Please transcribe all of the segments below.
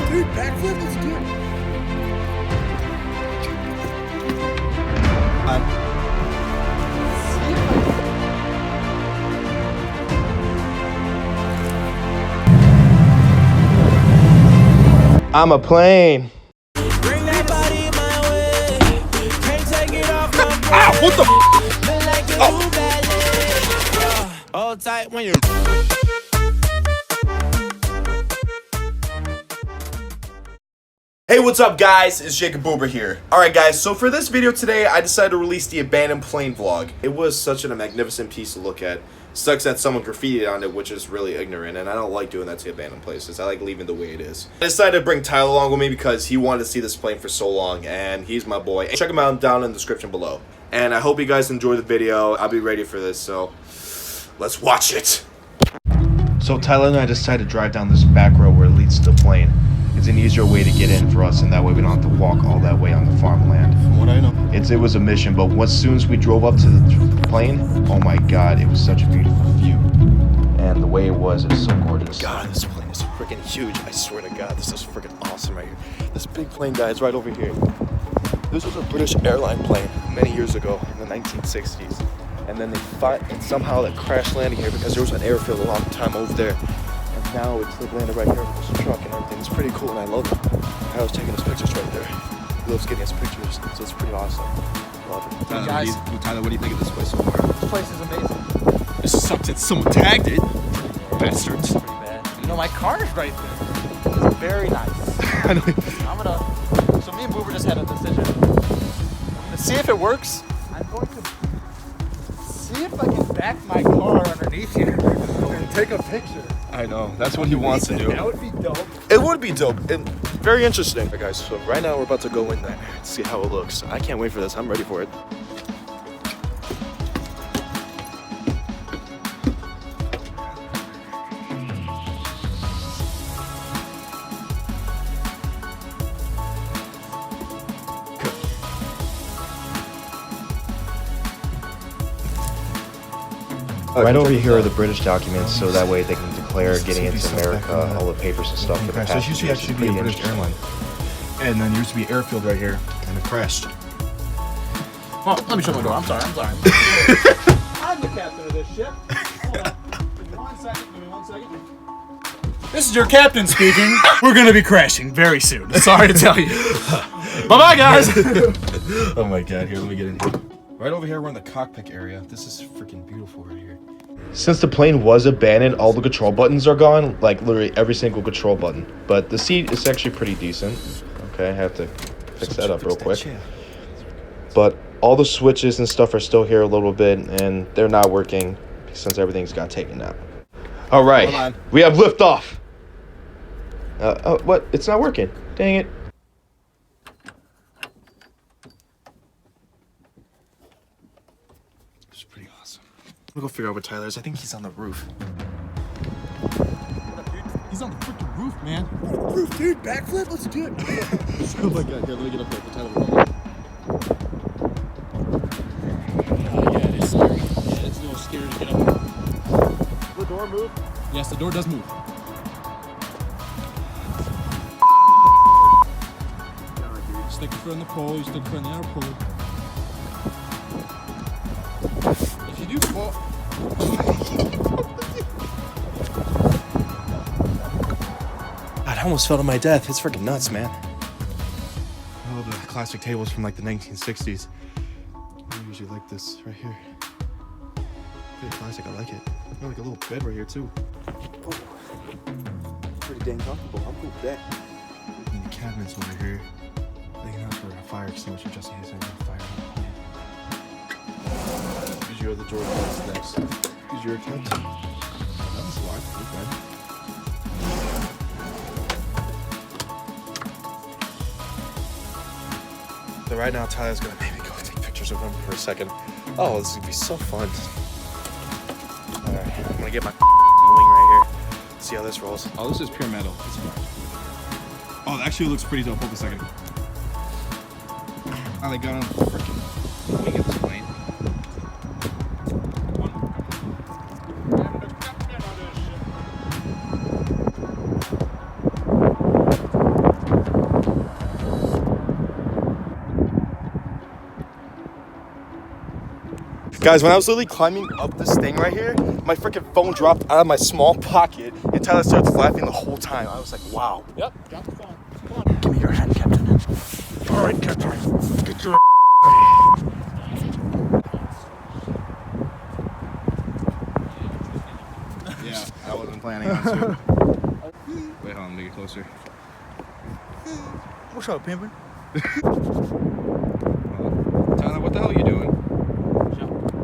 Dude, backflip, let's do it. I'm a plane. Bring that body my way. Can't take it off my brain. Ah, what the Feel like a new ballet. Hold tight when you. Hey, what's up guys? It's Jacob Boober here. Alright guys, so for this video today, I decided to release the abandoned plane vlog. It was such a magnificent piece to look at. Sucks that someone graffitied on it, which is really ignorant, and I don't like doing that to abandoned places. I like leaving the way it is. I decided to bring Tyler along with me because he wanted to see this plane for so long, and he's my boy. Check him out down in the description below. And I hope you guys enjoy the video. I'll be ready for this, so let's watch it. So Tyler and I decided to drive down this back road where it leads to the plane. It's an easier way to get in for us, and that way we don't have to walk all that way on the farmland. From what I know. It was a mission, but as soon as we drove up to the plane, oh my god, it was such a beautiful view. And the way it was so gorgeous. God, this plane is freaking huge. I swear to God, this is freaking awesome right here. This big plane, guys, right over here. This was a British airline plane many years ago in the 1960s. And then they fought, and somehow that crash landing here because there was an airfield a long time over there. And now it's like landed right here with this truck and everything. It's pretty cool, and I love it. I was taking his pictures right there. He loves getting his pictures, so it's pretty awesome. Love it. Tyler, what do you think of this place so far? This place is amazing. This sucks that someone tagged it. Bastards. Pretty bad. You know, my car is right there. It's very nice. I'm gonna. So me and Boober just had a decision. To see if it works, I'm going to see if I can back my car underneath here and take a picture. I know. That's what he wants to do. That would be dope. It would be dope and very interesting. Alright guys, so right now we're about to go in there and see how it looks. I can't wait for this. I'm ready for it. Right over here are the British documents, so that way they can declare getting into America, all the papers and stuff. Okay, so it used to actually be a British airline. And then there used to be an airfield right here, and it crashed. Oh, let me shut my door. I'm sorry. I'm the captain of this ship. Hold on. Give me 1 second. Give me 1 second. This is your captain speaking. We're gonna be crashing very soon. Sorry to tell you. Bye-bye, guys. Oh my god, here, let me get in here. Right over here, we're in the cockpit area. This is freaking beautiful right here. Since the plane was abandoned, all the control buttons are gone, like literally every single control button. But the seat is actually pretty decent. Okay, I have to fix that up real quick. But all the switches and stuff are still here a little bit, and they're not working since everything's got taken out. All right, we have liftoff. What? It's not working. Dang it. It's pretty awesome. We'll go figure out where Tyler is. I think he's on the roof. He's on the freaking roof, man. Roof, dude, backflip, let's do it. Oh my god, here, let me get up there for Tyler. Yeah, it is scary. Yeah, it's a little scary to get up there. The door move? Yes, the door does move. Stick your foot on the pole, you stick your foot on the outer pole. If you do fall... God, I almost fell to my death. It's freaking nuts, man. Oh, the classic tables from like the 1960s. I usually like this right here. Pretty classic, I like it. Got like a little bed right here too. Pretty dang comfortable. I'm cool with that. And the cabinets over here. They can have for a fire extinguisher just in case there's a fire on the plane. Use your other door next. Use your account. That was locked. Okay. So right now, Tyler's gonna maybe go take pictures of him for a second. Oh, this is gonna be so fun. Alright, I'm gonna get my wing right here. See how this rolls. Oh, this is pure metal. It's fine. Oh, it actually looks pretty dope. Hold a second. Oh, they got on the freaking wing of this plane. Guys, when I was literally climbing up this thing right here, my freaking phone dropped out of my small pocket, and Tyler starts laughing the whole time. I was like, wow. Yep, drop the phone. Come on. Give me your hand, Captain. All right, Captain. Get your Yeah, I wasn't planning on to. Wait, hold on, make it closer. What's up, pimpin'? Tyler, what the hell are you doing?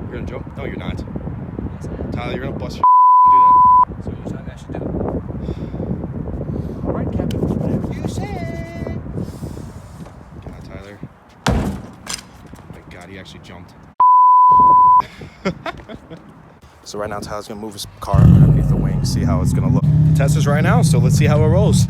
You're gonna jump? No, you're not. Tyler, you're gonna bust your do So you said I should do it. All right, Captain. Whatever you say. that. Come on, Tyler. Oh my God, he actually jumped. So right now, Tyler's gonna move his car underneath the wing, see how it's gonna look. The test is right now, so let's see how it rolls.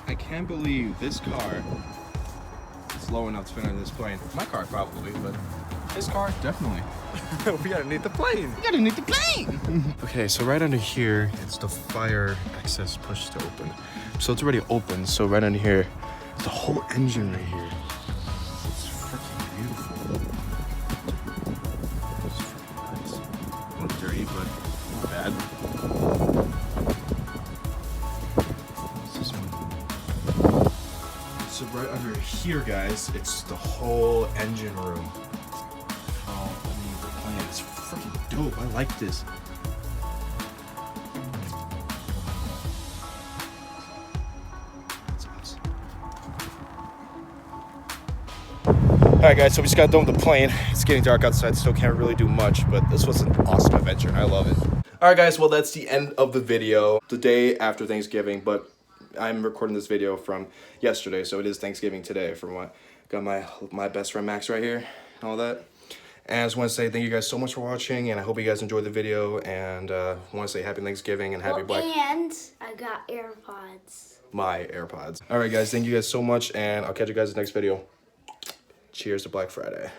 I can't believe this car is low enough to fit on this plane. My car probably, but his car definitely. We gotta need the plane. You gotta need the plane. Okay, so right under here, it's the fire access push to open. So it's already open. So right under here, the whole engine right here. It's freaking beautiful. It's freaking nice. A little dirty, but not bad. What's this one? So right under here, guys, it's the whole engine room. Oh, I mean, the plane is freaking dope. I like this. That's awesome. All right, guys, so we just got done with the plane. It's getting dark outside, still can't really do much, but this was an awesome adventure, and I love it. All right, guys, well, that's the end of the video. The day after Thanksgiving, but I'm recording this video from yesterday, so it is Thanksgiving today from what got my best friend Max right here and all that. And I just want to say thank you guys so much for watching, and I hope you guys enjoyed the video, and want to say happy Thanksgiving and happy Black... And I got AirPods. My AirPods. All right, guys, thank you guys so much, and I'll catch you guys in the next video. Cheers to Black Friday.